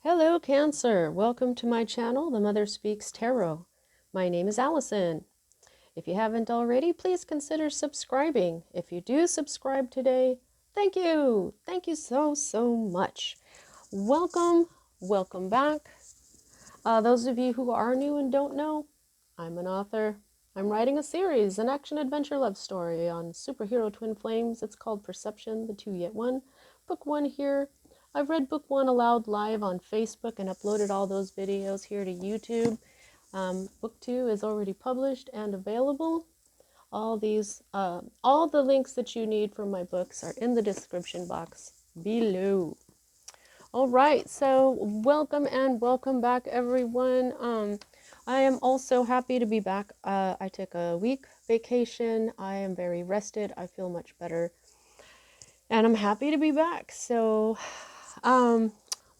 Hello, Cancer. Welcome to my channel, The Mother Speaks Tarot. My name is Allison. If you haven't already, please consider subscribing. If you do subscribe today, thank you. Thank you so much. Welcome. Welcome back. Those of you who are new and don't know, I'm an author. I'm writing a series, an action-adventure love story on superhero twin flames. It's called Perception, the Two Yet One. Book one here. I've read book one aloud live on Facebook and uploaded all those videos here to YouTube. Book two is already published and available. All the links that you need for my books are in the description box below. All right, so welcome and welcome back, everyone. I am also happy to be back. I took a week vacation. I am very rested. I feel much better, and I'm happy to be back. So,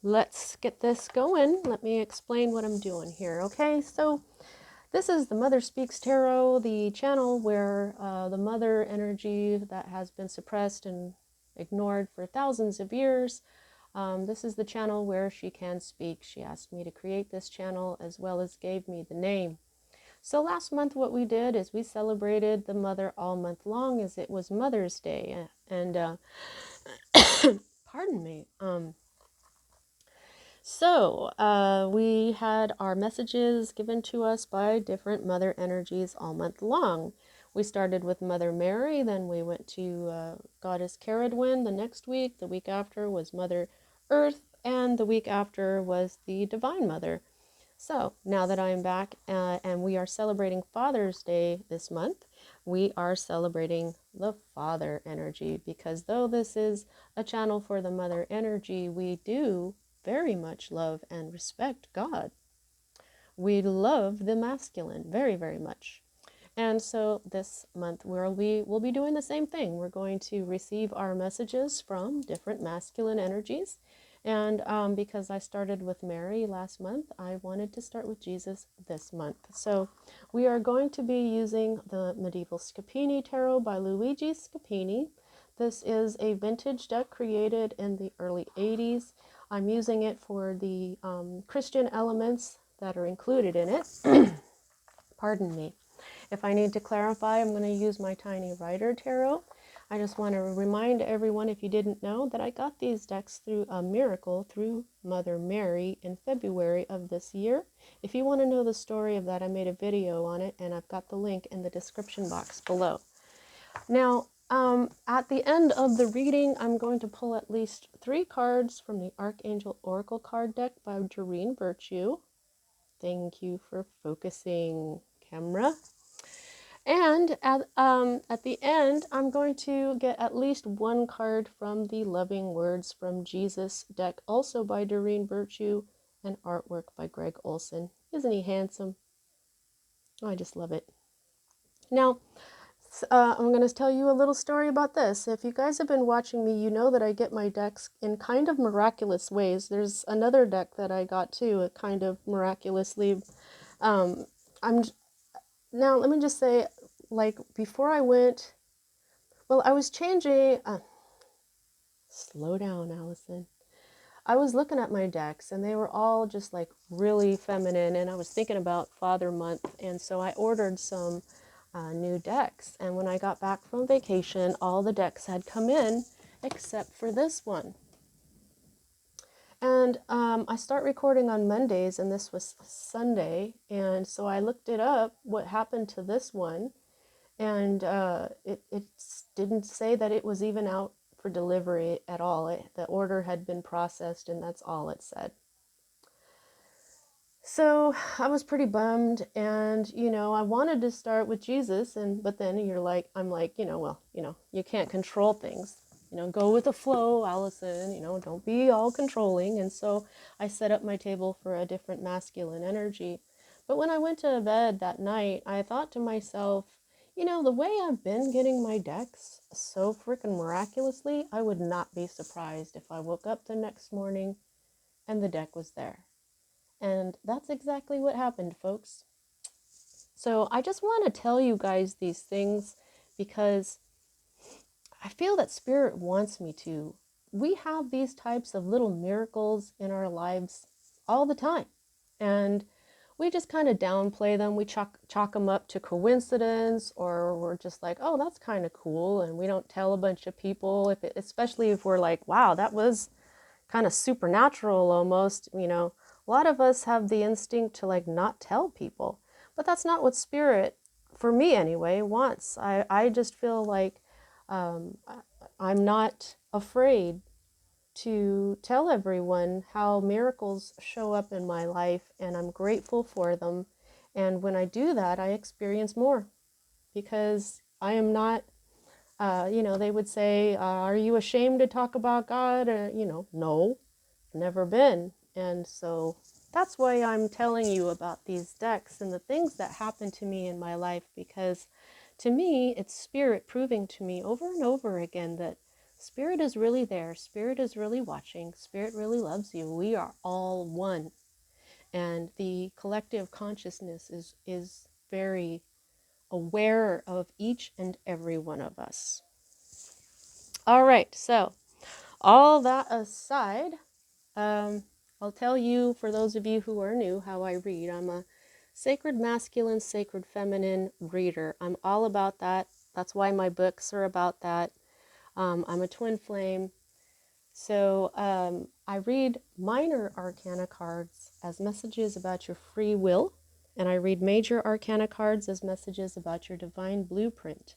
let's get this going. Let me explain what I'm doing here. Okay, so this is the Mother Speaks Tarot, the channel where the mother energy that has been suppressed and ignored for thousands of years. This is the channel where she can speak. She asked me to create this channel as well as gave me the name. So last month what we did is we celebrated the mother all month long as it was Mother's Day. And pardon me. We had our messages given to us by different mother energies all month long. We started with Mother Mary, then we went to Goddess Caradwyn the next week. The week after was Mother Earth, and the week after was the Divine Mother. So now that I'm back and we are celebrating Father's Day this month, we are celebrating the Father energy, because though this is a channel for the mother energy, we do very much love and respect God. We love the masculine very much. And so this month we'll be doing the same thing. We're going to receive our messages from different masculine energies. And because I started with Mary last month, I wanted to start with Jesus this month. So we are going to be using the Medieval Scapini Tarot by Luigi Scapini. This is a vintage deck created in the early 80s. I'm using it for the Christian elements that are included in it. Pardon me. If I need to clarify, I'm going to use my Tiny Rider Tarot. I just want to remind everyone, if you didn't know, that I got these decks through a miracle through Mother Mary in February of this year. If you want to know the story of that, I made a video on it, and I've got the link in the description box below. Now, at the end of the reading, I'm going to pull at least 3 cards from the Archangel Oracle card deck by Doreen Virtue. Thank you for focusing, camera. And at the end, I'm going to get at least 1 card from the Loving Words from Jesus deck, also by Doreen Virtue, and artwork by Greg Olson. Isn't he handsome? Oh, I just love it. Now, I'm going to tell you a little story about this. If you guys have been watching me, you know that I get my decks in kind of miraculous ways. There's another deck that I got too, it kind of miraculously. Now, let me just say, like, before I went, well, I was changing, slow down, Allison. I was looking at my decks, and they were all just, like, really feminine, and I was thinking about Father Month, and so I ordered some new decks, and when I got back from vacation, all the decks had come in, except for this one. And I start recording on Mondays, and this was Sunday, and so I looked it up, what happened to this one, and it didn't say that it was even out for delivery at all. The order had been processed, and that's all it said. So I was pretty bummed, and I wanted to start with Jesus, but then I'm like, well, you can't control things. Go with the flow, Allison, don't be all controlling. And so I set up my table for a different masculine energy. But when I went to bed that night, I thought to myself, the way I've been getting my decks so freaking miraculously, I would not be surprised if I woke up the next morning and the deck was there. And that's exactly what happened, folks. So I just want to tell you guys these things because I feel that Spirit wants me to. We have these types of little miracles in our lives all the time. And we just kind of downplay them. We chalk them up to coincidence, or we're just like, oh, that's kind of cool. And we don't tell a bunch of people, especially if we're like, wow, that was kind of supernatural almost. A lot of us have the instinct to like not tell people, but that's not what spirit, for me anyway, wants. I just feel like um, I'm not afraid to tell everyone how miracles show up in my life, and I'm grateful for them. And when I do that, I experience more, because I am not, they would say, are you ashamed to talk about God? No, never been. And so that's why I'm telling you about these decks and the things that happen to me in my life, because to me, it's spirit proving to me over and over again that spirit is really there. Spirit is really watching. Spirit really loves you. We are all one. And the collective consciousness is very aware of each and every one of us. All right, so all that aside, I'll tell you, for those of you who are new, how I read. I'm a sacred masculine, sacred feminine reader. I'm all about that. That's why my books are about that. I'm a twin flame. So I read minor arcana cards as messages about your free will, and I read major arcana cards as messages about your divine blueprint.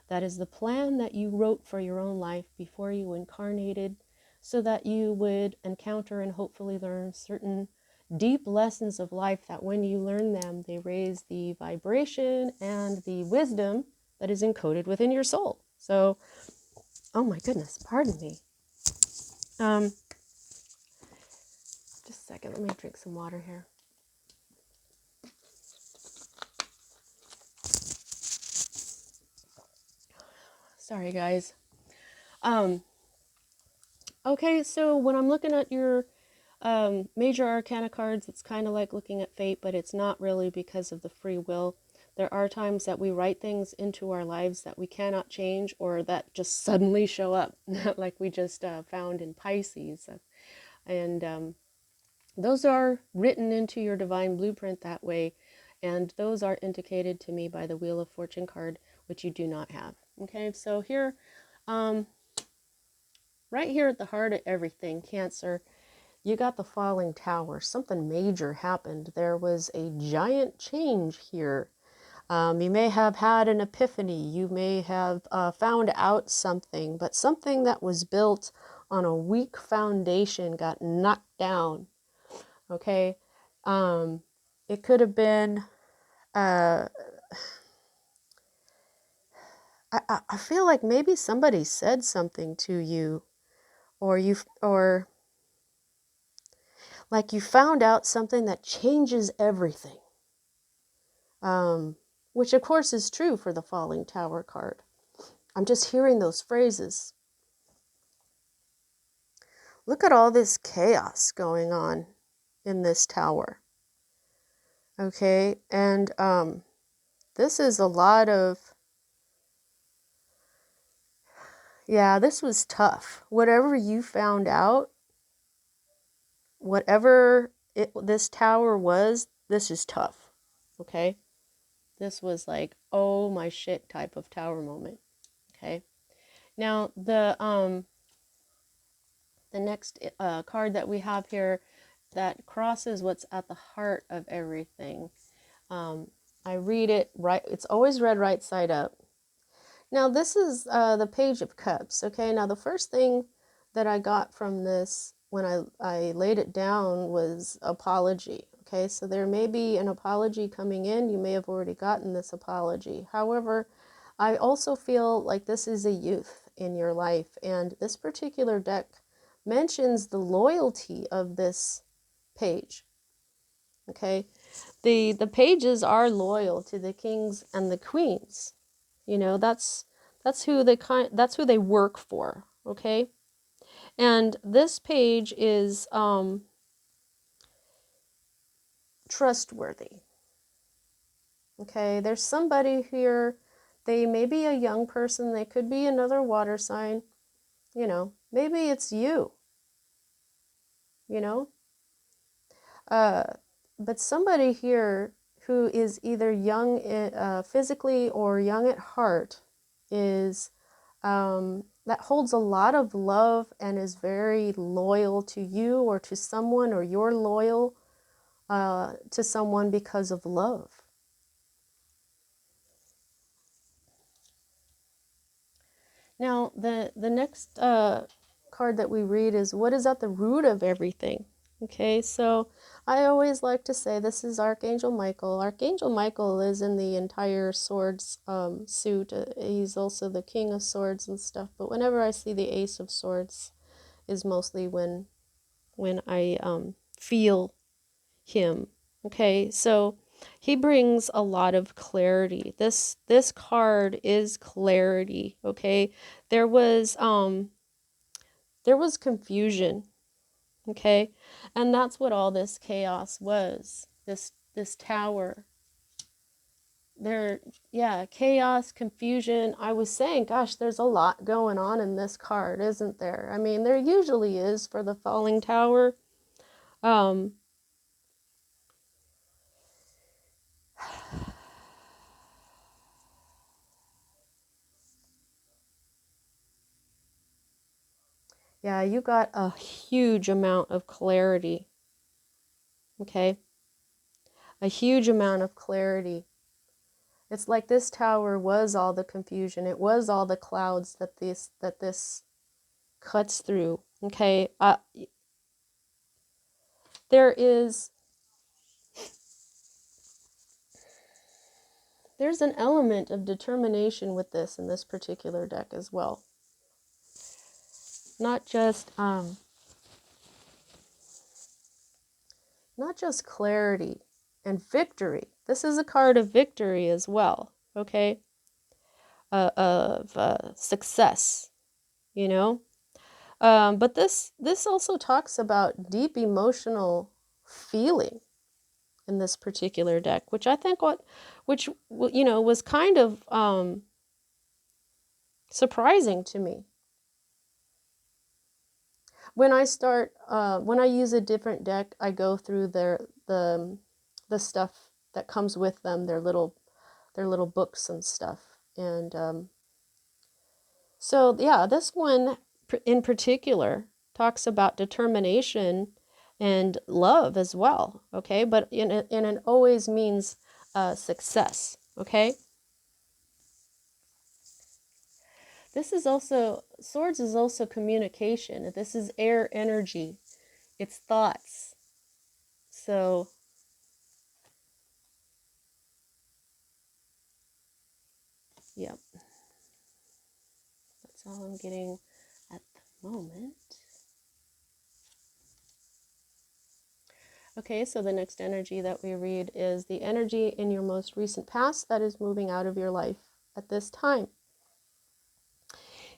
That is the plan that you wrote for your own life before you incarnated, so that you would encounter and hopefully learn certain deep lessons of life that when you learn them, they raise the vibration and the wisdom that is encoded within your soul. So, oh my goodness, pardon me. Just a second, let me drink some water here. Sorry, guys. Okay, so when I'm looking at your major arcana cards, it's kind of like looking at fate, but it's not really, because of the free will. There are times that we write things into our lives that we cannot change, or that just suddenly show up, like we just found in Pisces. And those are written into your divine blueprint that way, and those are indicated to me by the Wheel of Fortune card, which you do not have. Okay, so here, right here at the heart of everything, Cancer, you got the falling tower. Something major happened. There was a giant change here. You may have had an epiphany. You may have found out something, but something that was built on a weak foundation got knocked down. Okay? It could have been, I feel like maybe somebody said something to you, or like you found out something that changes everything. Which of course is true for the falling tower card. I'm just hearing those phrases. Look at all this chaos going on in this tower. Okay, and this is a lot of, yeah, this was tough. Whatever you found out, whatever this tower was, this is tough. Okay, this was like, oh my shit type of tower moment. Okay, now the next card that we have here that crosses what's at the heart of everything. I read it right. It's always read right side up. Now this is the Page of Cups. Okay, now the first thing that I got from this when I laid it down was apology. Okay, so there may be an apology coming in. You may have already gotten this apology. However, I also feel like this is a youth in your life, and this particular deck mentions the loyalty of this page. Okay, the pages are loyal to the kings and the queens. That's who they work for. Okay, and this page is trustworthy. Okay, there's somebody here. They may be a young person. They could be another water sign. Maybe it's you. You know, Uh, but somebody here who is either young physically or young at heart is that holds a lot of love and is very loyal to you or to someone, or you're loyal to someone because of love. Now, the next card that we read is what is at the root of everything. Okay, so I always like to say this is Archangel Michael. Archangel Michael is in the entire swords suit. He's also the King of Swords and stuff. But whenever I see the Ace of Swords, is mostly when I feel him. Okay, so he brings a lot of clarity. This card is clarity. Okay, there was confusion. Okay, and that's what all this chaos was. This tower. There, yeah, chaos, confusion. I was saying, gosh, there's a lot going on in this card, isn't there? I mean, there usually is for the falling tower. Um, Yeah, you got a huge amount of clarity, okay? A huge amount of clarity. It's like this tower was all the confusion. It was all the clouds that this cuts through, okay? There's an element of determination with this in this particular deck as well. Not just clarity and victory. This is a card of victory as well, okay? Of success, you know? But this also talks about deep emotional feeling in this particular deck, which I think was kind of surprising to me. When I use a different deck, I go through the stuff that comes with them, their little books and stuff, and so yeah, this one in particular talks about determination and love as well, okay? But it always means success, okay? This is also, swords is also communication. This is air energy. It's thoughts. So, yep. That's all I'm getting at the moment. Okay, so the next energy that we read is the energy in your most recent past that is moving out of your life at this time.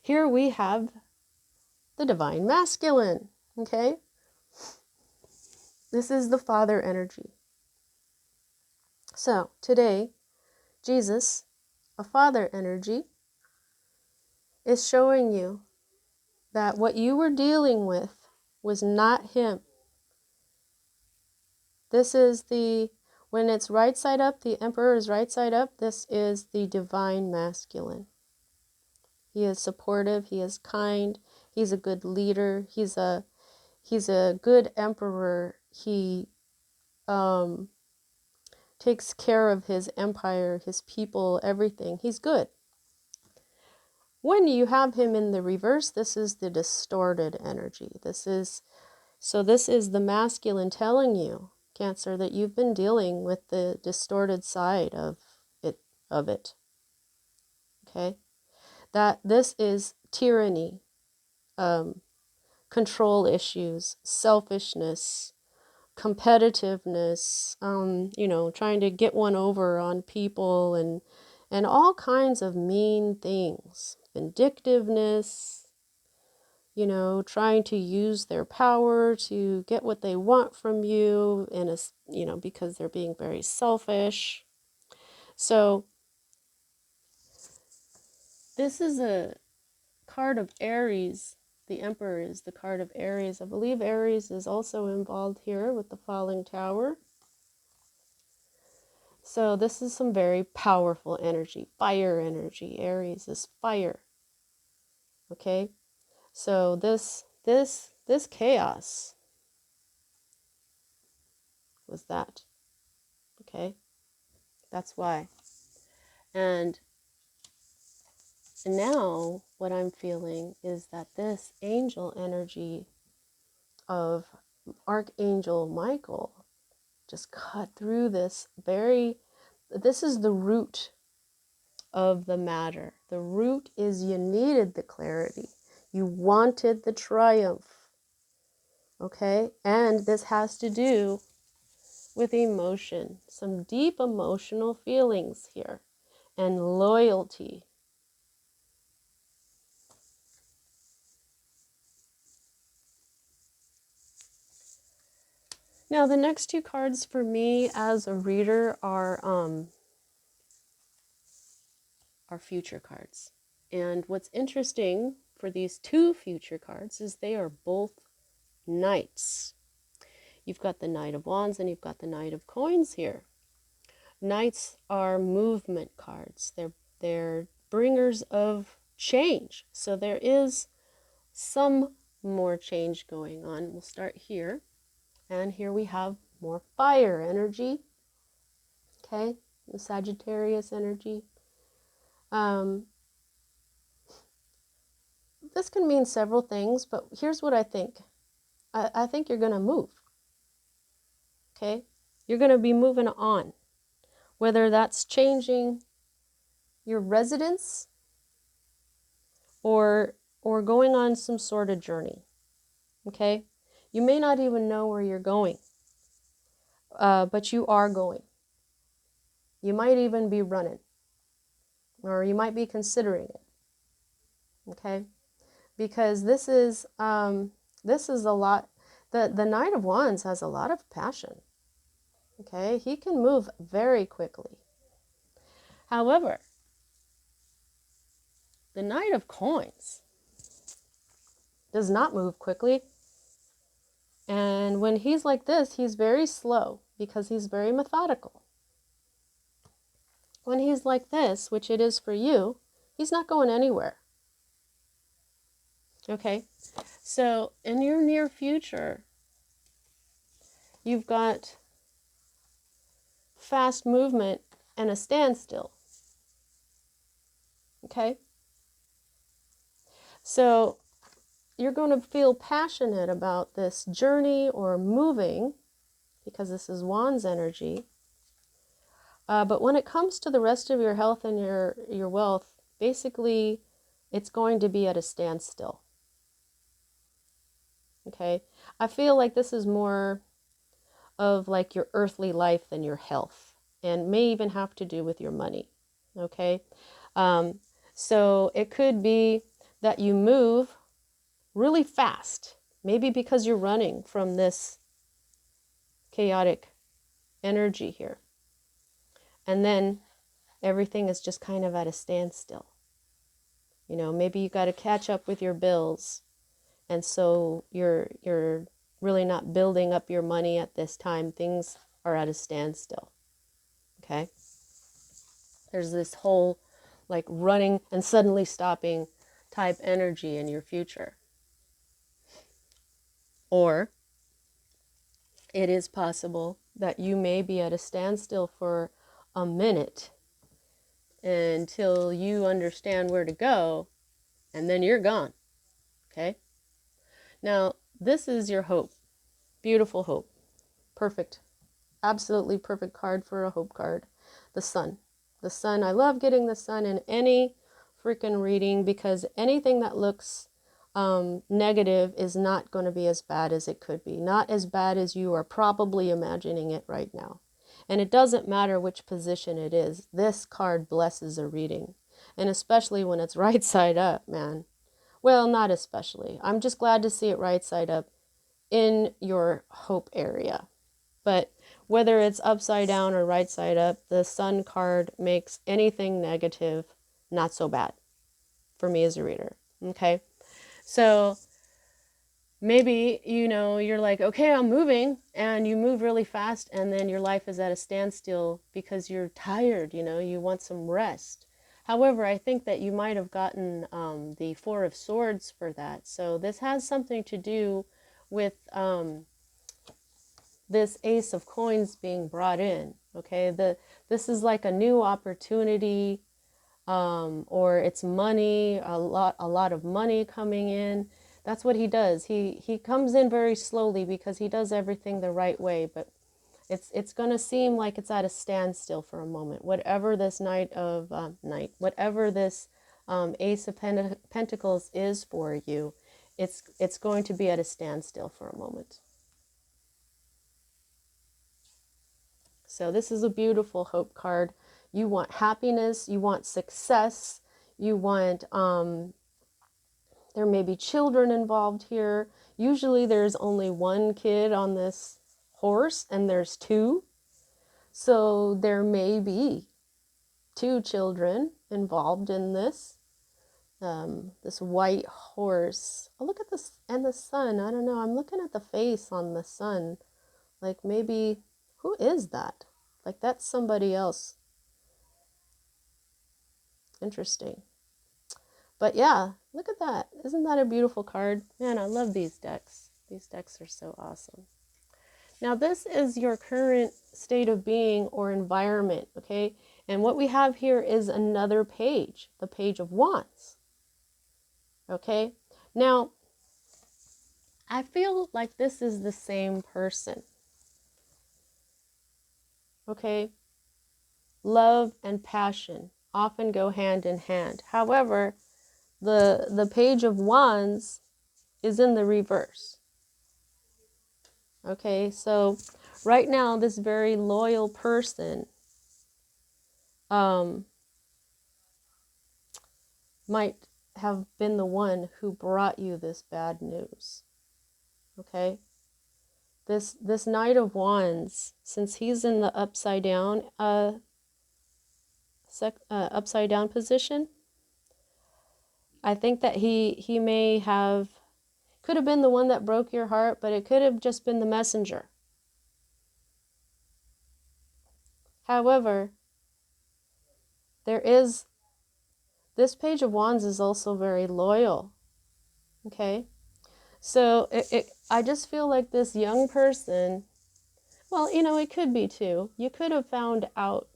Here we have the divine masculine, okay? This is the father energy. So today, Jesus, a father energy, is showing you that what you were dealing with was not him. This is when it's right side up, the emperor is right side up, this is the divine masculine. He is supportive, he is kind, he's a good leader, he's a good emperor. He takes care of his empire, his people, everything. He's good. When you have him in the reverse, this is the distorted energy. This is the masculine telling you, Cancer, that you've been dealing with the distorted side of it. Okay? That this is tyranny, control issues, selfishness, competitiveness, trying to get one over on people and all kinds of mean things, vindictiveness, trying to use their power to get what they want from you because they're being very selfish. So this is a card of Aries The Emperor is the card of Aries. I believe Aries is also involved here with the falling tower. So this is some very powerful energy, fire energy. Aries is fire. Okay? So this chaos was that. Okay? That's why. And now what I'm feeling is that this angel energy of Archangel Michael just cut through this this is the root of the matter. The root is you needed the clarity. You wanted the triumph. Okay? And this has to do with emotion, some deep emotional feelings here, and loyalty. Now, the next two cards for me as a reader are future cards. And what's interesting for these two future cards is they are both knights. You've got the Knight of Wands and you've got the Knight of Coins here. Knights are movement cards. They're bringers of change. So there is some more change going on. We'll start here. And here we have more fire energy. Okay, the Sagittarius energy. This can mean several things, but here's what I think. I think you're going to move. Okay, you're going to be moving on. Whether that's changing your residence or going on some sort of journey. Okay, you may not even know where you're going, but you are going. You might even be running, or you might be considering it. Okay, because this is a lot. The Knight of Wands has a lot of passion. Okay, he can move very quickly. However, the Knight of Coins does not move quickly. And when he's like this, he's very slow because he's very methodical. When he's like this, which it is for you, he's not going anywhere. Okay, so in your near future, you've got fast movement and a standstill. Okay, so you're going to feel passionate about this journey or moving because this is Wands energy. But when it comes to the rest of your health and your wealth, basically it's going to be at a standstill. Okay, I feel like this is more of like your earthly life than your health, and may even have to do with your money. Okay, so it could be that you move really fast, maybe because you're running from this chaotic energy here, and then everything is just kind of at a standstill. You know, maybe you got to catch up with your bills, and so you're really not building up your money at this time. Things are at a standstill. Okay, there's this whole like running and suddenly stopping type energy in your future. Or it is possible that you may be at a standstill for a minute until you understand where to go, and then you're gone. Okay, now this is your hope. Beautiful hope. Perfect. Absolutely perfect card for a hope card. The Sun. The Sun. I love getting the Sun in any freaking reading because anything that looks negative is not going to be as bad as it could be. Not as bad as you are probably imagining it right now. And it doesn't matter which position it is. This card blesses a reading. And especially when it's right side up, man. Well, not especially. I'm just glad to see it right side up in your hope area. But whether it's upside down or right side up, the Sun card makes anything negative not so bad for me as a reader. Okay, so maybe, you're like, okay, I'm moving, and you move really fast, and then your life is at a standstill because you're tired, you want some rest. However, I think that you might have gotten the Four of Swords for that. So this has something to do with this Ace of Coins being brought in. Okay, this is like a new opportunity, or it's money, a lot of money coming in. That's what he does. He comes in very slowly because he does everything the right way, but it's going to seem like it's at a standstill for a moment. Whatever this whatever this Ace of Pentacles is for you, it's going to be at a standstill for a moment. So this is a beautiful hope card. You want happiness, you want success, you want there may be children involved here. Usually there's only one kid on this horse and there's two. So there may be two children involved in this. This white horse. Oh, look at this, and the sun. I don't know. I'm looking at the face on the sun. Like maybe, who is that? Like that's somebody else. Interesting. But yeah, look at that. Isn't that a beautiful card? Man, I love these decks. These decks are so awesome. Now, this is your current state of being or environment, okay? And what we have here is another page, the Page of Wands, okay? Now, I feel like this is the same person, okay? Love and passion often go hand in hand. However, the Page of Wands is in the reverse. Okay, so right now, this very loyal person might have been the one who brought you this bad news. Okay, this Knight of Wands, since he's in the upside down position, I think that he may have, could have been the one that broke your heart, but it could have just been the messenger. However, this Page of Wands is also very loyal. Okay, so I just feel like this young person, well, it could be too. You could have found out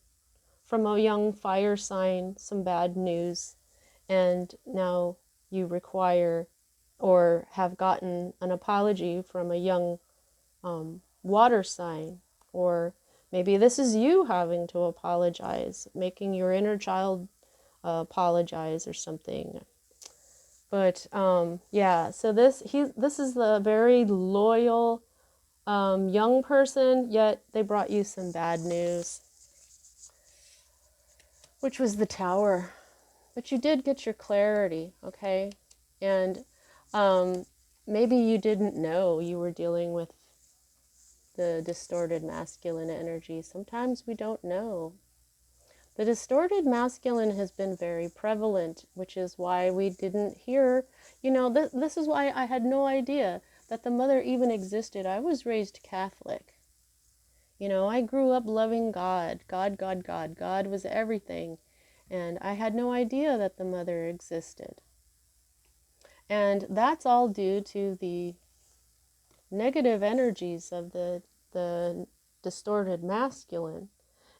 from a young fire sign some bad news, and now you require or have gotten an apology from a young water sign, or maybe this is you having to apologize, making your inner child apologize or something. But yeah, so this is the very loyal young person, yet they brought you some bad news, which was the Tower. But you did get your clarity, okay? And maybe you didn't know you were dealing with the distorted masculine energy. Sometimes we don't know. The distorted masculine has been very prevalent, which is why we didn't hear, this is why I had no idea that the mother even existed. I was raised Catholic. I grew up loving God. God, God, God. God was everything. And I had no idea that the mother existed. And that's all due to the negative energies of the distorted masculine,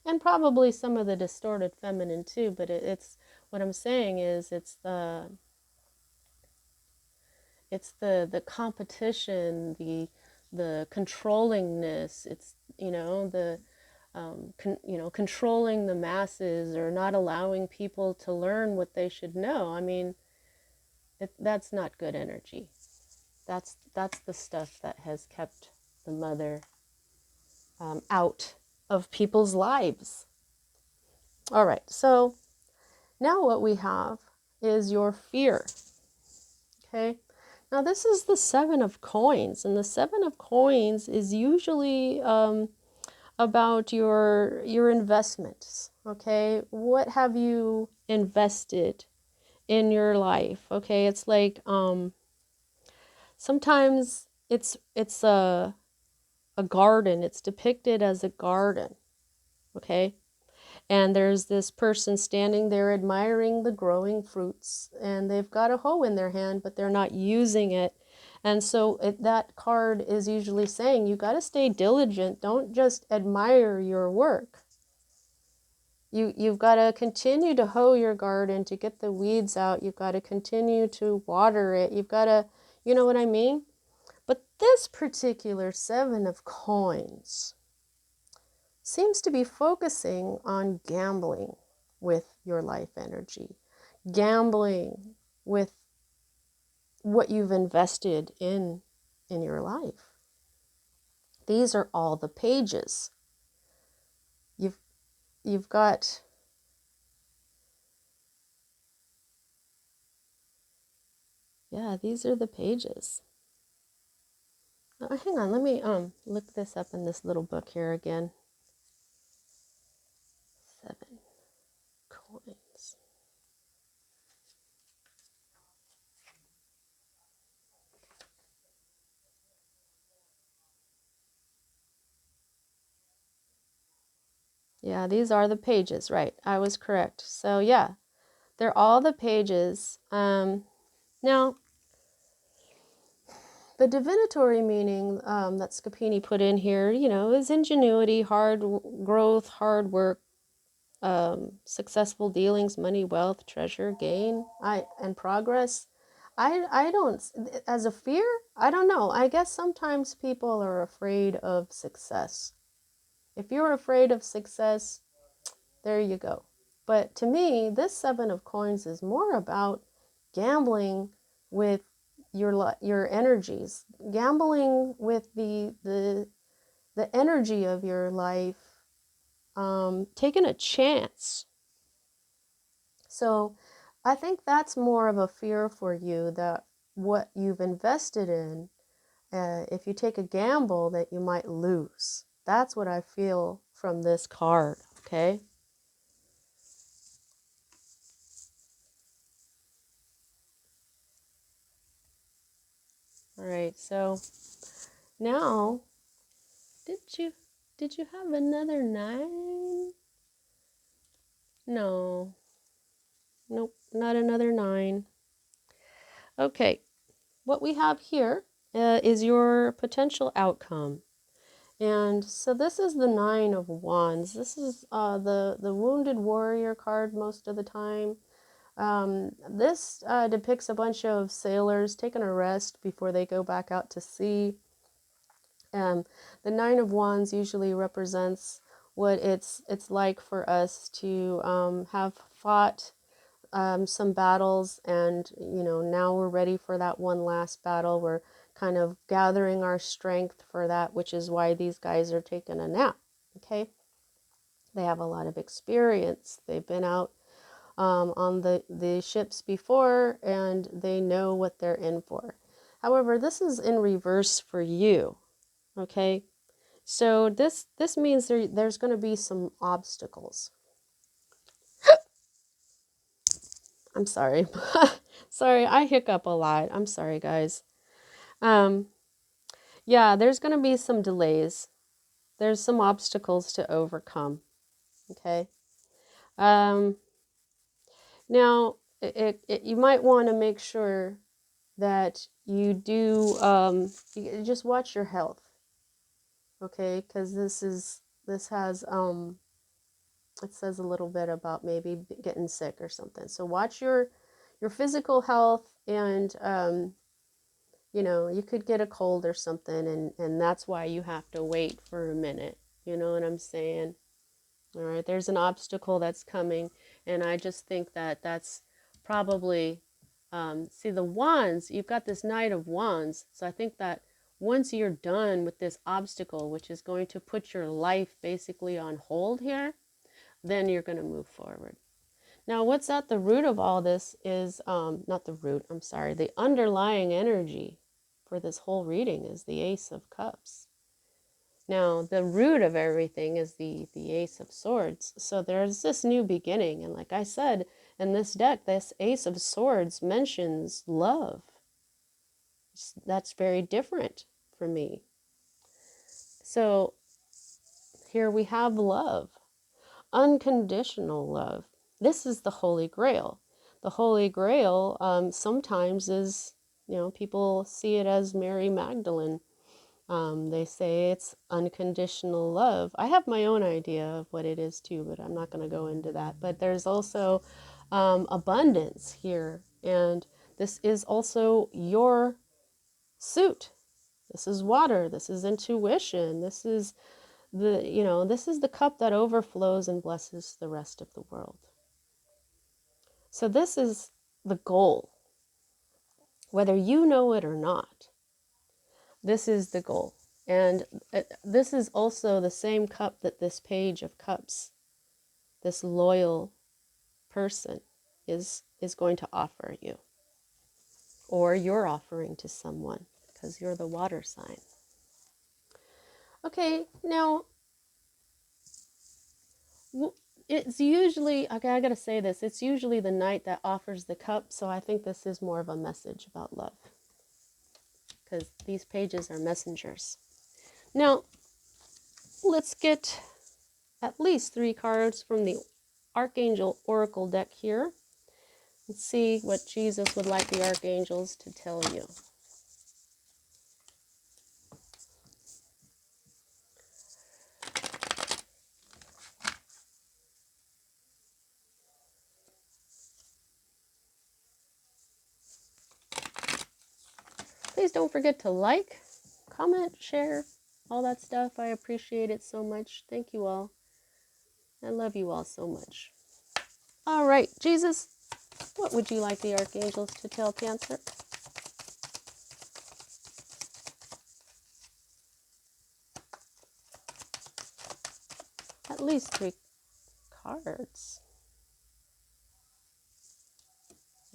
and probably some of the distorted feminine too, but it's what I'm saying is it's the competition, the controllingness, it's the controlling the masses, or not allowing people to learn what they should know. I mean, that's not good energy. That's the stuff that has kept the mother out of people's lives. All right, so now what we have is your fear. Okay, now this is the Seven of Coins, and the Seven of Coins is usually about your investments. Okay, what have you invested in your life? Okay, it's like Sometimes it's a garden. It's depicted as a garden, okay? And there's this person standing there admiring the growing fruits, and they've got a hoe in their hand, but they're not using it. And so that card is usually saying you got to stay diligent. Don't just admire your work. You've got to continue to hoe your garden to get the weeds out. You've got to continue to water it. You've got to, you know what I mean? But this particular Seven of Coins seems to be focusing on gambling with your life energy, gambling with what you've invested in your life. These are all the pages. You've got, yeah, these are the pages. Hang on, let me look this up in this little book here again. Seven coins. Yeah, these are the pages, right? I was correct. So yeah, they're all the pages. Now, the divinatory meaning that Scapini put in here, you know, is ingenuity, hard growth, hard work, successful dealings, money, wealth, treasure, gain, and progress. I don't, as a fear, I don't know. I guess sometimes people are afraid of success. If you're afraid of success, there you go. But to me, this Seven of Coins is more about gambling with your energies, gambling with the energy of your life, taking a chance. So I think that's more of a fear for you, that what you've invested in, if you take a gamble, that you might lose. That's what I feel from this card, okay? All right, so now, did you did you have another 9? No. Nope, not another 9. Okay, what we have here is your potential outcome. And so this is the 9 of Wands. This is the Wounded Warrior card most of the time. This depicts a bunch of sailors taking a rest before they go back out to sea. The 9 of Wands usually represents what it's like for us to have fought some battles, and you know, now we're ready for that one last battle. We're kind of gathering our strength for that, which is why these guys are taking a nap. Okay, they have a lot of experience. They've been out on the ships before, and they know what they're in for. However, this is in reverse for you. Okay, so this means there's going to be some obstacles. I'm sorry. Sorry, I hiccup a lot. I'm sorry, guys. Um, yeah, there's going to be some delays. There's some obstacles to overcome. Okay. Um, Now, you might want to make sure that you do you just watch your health. Okay, because this has it says a little bit about maybe getting sick or something. So watch your physical health, and you know, you could get a cold or something, and that's why you have to wait for a minute. You know what I'm saying? All right, there's an obstacle that's coming, and I just think that that's probably, see the wands, you've got this Knight of Wands, so I think that once you're done with this obstacle, which is going to put your life basically on hold here, then you're going to move forward. Now, what's at the root of all this is, not the root, I'm sorry, the underlying energy for this whole reading is the Ace of Cups. Now, the root of everything is the Ace of Swords. So there's this new beginning. And like I said, in this deck, this Ace of Swords mentions love. That's very different for me. So here we have love, unconditional love. This is the Holy Grail. The Holy Grail sometimes is, people see it as Mary Magdalene. They say it's unconditional love. I have my own idea of what it is too, but I'm not going to go into that. But there's also abundance here. And this is also your suit. This is water. This is intuition. This is this is the cup that overflows and blesses the rest of the world. So this is the goal. Whether you know it or not, this is the goal. And this is also the same cup that this Page of Cups, this loyal person, is going to offer you. Or you're offering to someone, because you're the water sign. Okay, now, it's usually, okay, I gotta say this, it's usually the knight that offers the cup, so I think this is more of a message about love. Because these pages are messengers. Now, let's get at least 3 cards from the Archangel Oracle deck here. Let's see what Jesus would like the archangels to tell you. Please don't forget to like, comment, share, all that stuff. I appreciate it so much. Thank you all. I love you all so much. All right, Jesus, what would you like the archangels to tell Cancer? At least 3 cards.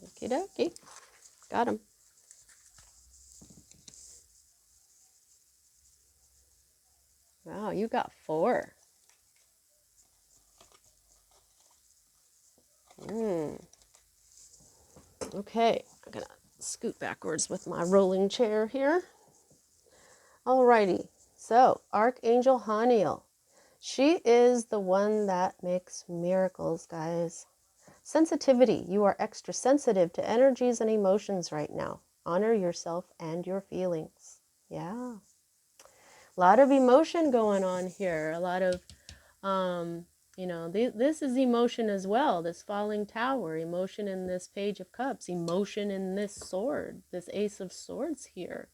Okie dokie. Got him. Wow, you got 4. Okay, I'm gonna scoot backwards with my rolling chair here. Alrighty, so Archangel Haniel. She is the one that makes miracles, guys. Sensitivity. You are extra sensitive to energies and emotions right now. Honor yourself and your feelings. Yeah. A lot of emotion going on here. A lot of, this is emotion as well. This falling tower, emotion in this Page of Cups, emotion in this sword, this Ace of Swords here,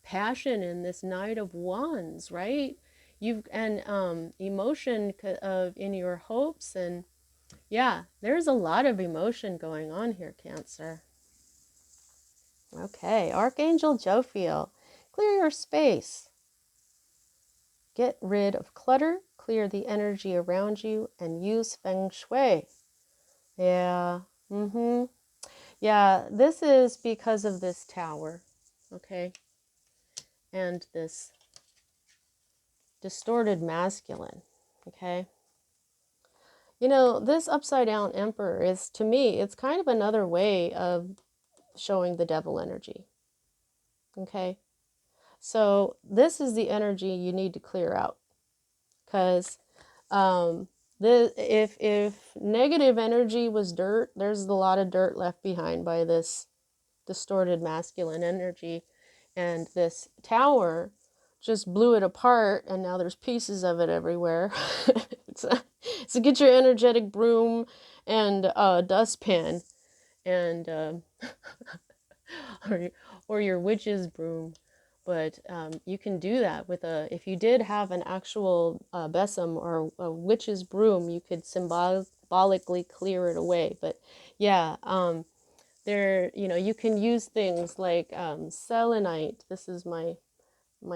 passion in this Knight of Wands, right? Emotion of in your hopes, and yeah, there's a lot of emotion going on here, Cancer. Okay, Archangel Jophiel, clear your space. Get rid of clutter, clear the energy around you, and use Feng Shui. Yeah, yeah, this is because of this tower, okay? And this distorted masculine, okay? This upside down Emperor is, to me, it's kind of another way of showing the devil energy, okay? So this is the energy you need to clear out, because if negative energy was dirt, there's a lot of dirt left behind by this distorted masculine energy, and this tower just blew it apart, and now there's pieces of it everywhere. So get your energetic broom and dustpan, and or your witch's broom. But you can do that with if you did have an actual besom or a witch's broom, you could symbolically clear it away. But yeah, you can use things like selenite. This is my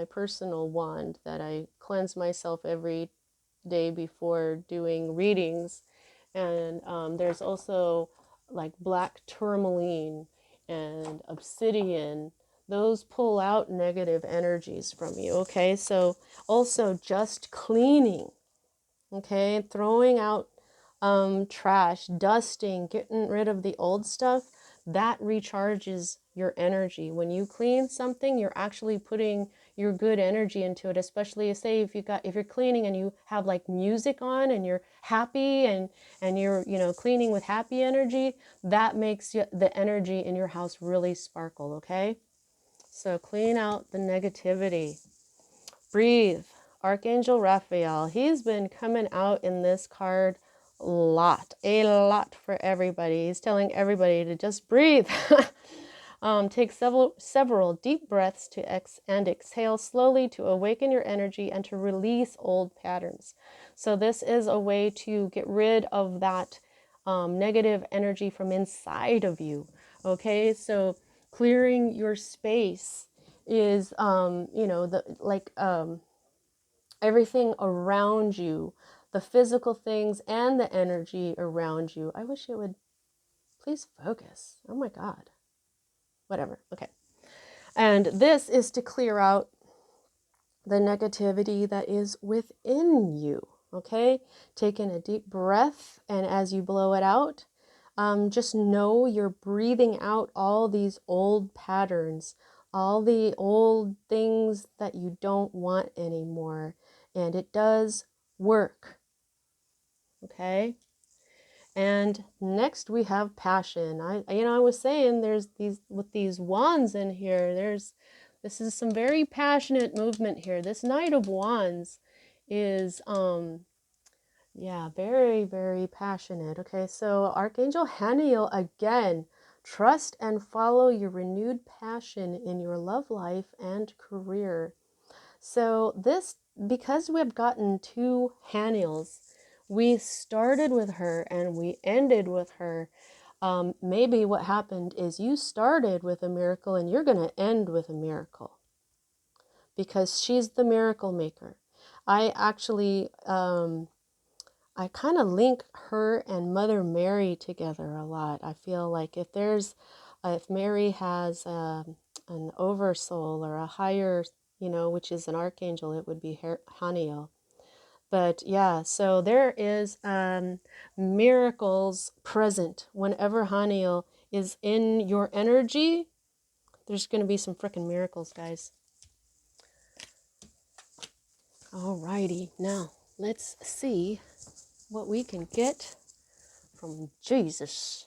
personal wand that I cleanse myself every day before doing readings. And there's also like black tourmaline and obsidian. Those pull out negative energies from you, okay? So also just cleaning, okay? Throwing out trash, dusting, getting rid of the old stuff. that recharges your energy. When you clean something, you're actually putting your good energy into it, especially say if you're cleaning and you have like music on and you're happy and you're, cleaning with happy energy, that makes the energy in your house really sparkle, okay? So clean out the negativity. Breathe. Archangel Raphael, he's been coming out in this card a lot for everybody. He's telling everybody to just breathe. Take several deep breaths and exhale slowly to awaken your energy and to release old patterns. So this is a way to get rid of that negative energy from inside of you. Okay, so clearing your space is, everything around you, the physical things and the energy around you. I wish it would please focus. Oh my God. Whatever. Okay. And this is to clear out the negativity that is within you. Okay. Taking a deep breath, and as you blow it out, just know you're breathing out all these old patterns, all the old things that you don't want anymore. And it does work. Okay. And next we have passion. I was saying there's these wands in here. This is some very passionate movement here. This Knight of Wands is very, very passionate. Okay, so Archangel Haniel again, trust and follow your renewed passion in your love life and career. So this, because we've gotten two Haniels, we started with her and we ended with her. Maybe what happened is you started with a miracle and you're going to end with a miracle because she's the miracle maker. I actually, I kind of link her and Mother Mary together a lot. I feel like if Mary has an oversoul or a higher, which is an archangel, it would be Haniel. But yeah, so there is miracles present whenever Haniel is in your energy. There's going to be some freaking miracles, guys. Alrighty, now let's see what we can get from Jesus.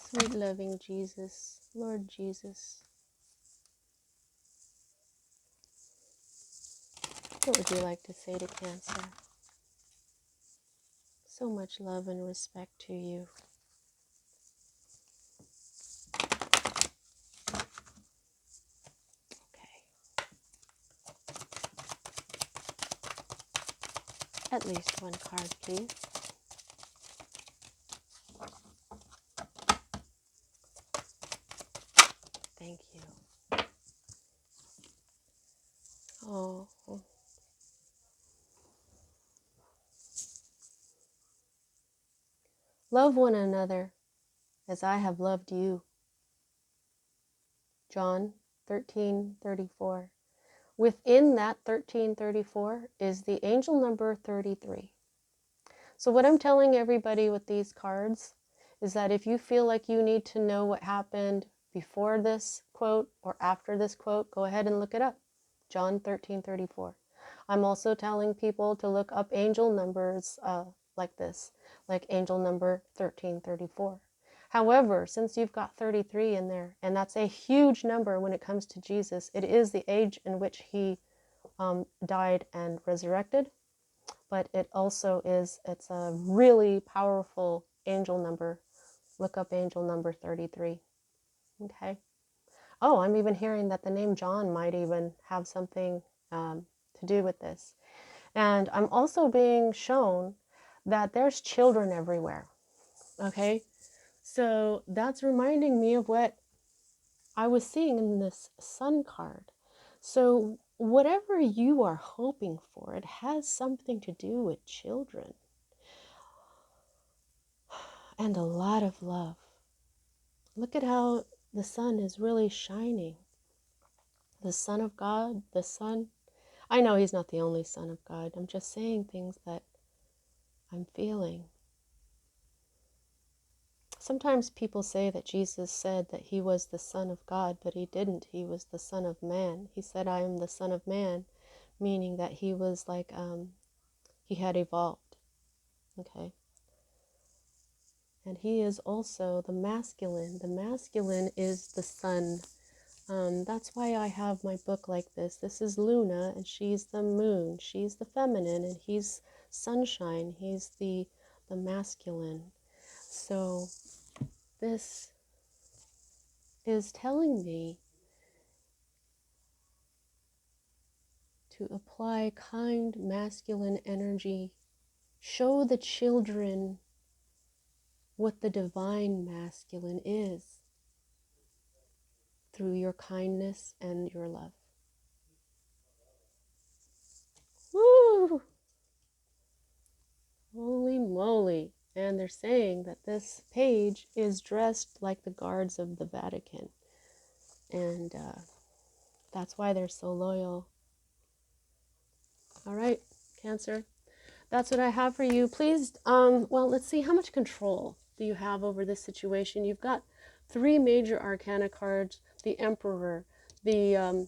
Sweet loving Jesus, Lord Jesus, what would you like to say to Cancer? So much love and respect to you. Okay. At least one card, please. Thank you. Oh. Love one another as I have loved you. John 13:34. Within that 13:34 is the angel number 33. So what I'm telling everybody with these cards is that if you feel like you need to know what happened before this quote or after this quote, go ahead and look it up. John 13:34. I'm also telling people to look up angel numbers like this, like angel number 1334. However, since you've got 33 in there, and that's a huge number when it comes to Jesus, it is the age in which he died and resurrected, but it also it's a really powerful angel number. Look up angel number 33. Okay. Oh, I'm even hearing that the name John might even have something to do with this. And I'm also being shown that there's children everywhere. Okay. So that's reminding me of what I was seeing in this sun card. So whatever you are hoping for, it has something to do with children. And a lot of love. Look at how the sun is really shining. The Son of God, the sun. I know he's not the only Son of God. I'm just saying things that I'm feeling. Sometimes people say that Jesus said that he was the Son of God, but he didn't. He was the Son of Man. He said, I am the Son of Man, meaning that he was like, he had evolved. Okay. And he is also the masculine. The masculine is the sun. That's why I have my book like this. This is Luna, and she's the moon. She's the feminine, and he's sunshine. He's the masculine. So this is telling me to apply kind masculine energy. Show the children what the divine masculine is through your kindness and your love. Woo! Holy moly. And they're saying that this page is dressed like the guards of the Vatican. And that's why they're so loyal. All right, Cancer. That's what I have for you. Please, well, let's see. How much control do you have over this situation? You've got 3 major arcana cards. The Emperor. The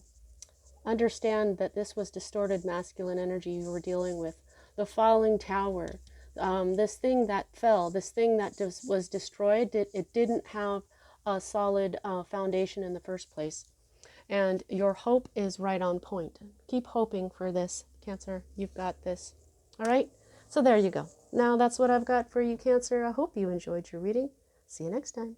understand that this was distorted masculine energy you were dealing with. The Falling Tower. This thing that fell, this thing that was destroyed, it didn't have a solid foundation in the first place. And your hope is right on point. Keep hoping for this, Cancer. You've got this. All right? So there you go. Now that's what I've got for you, Cancer. I hope you enjoyed your reading. See you next time.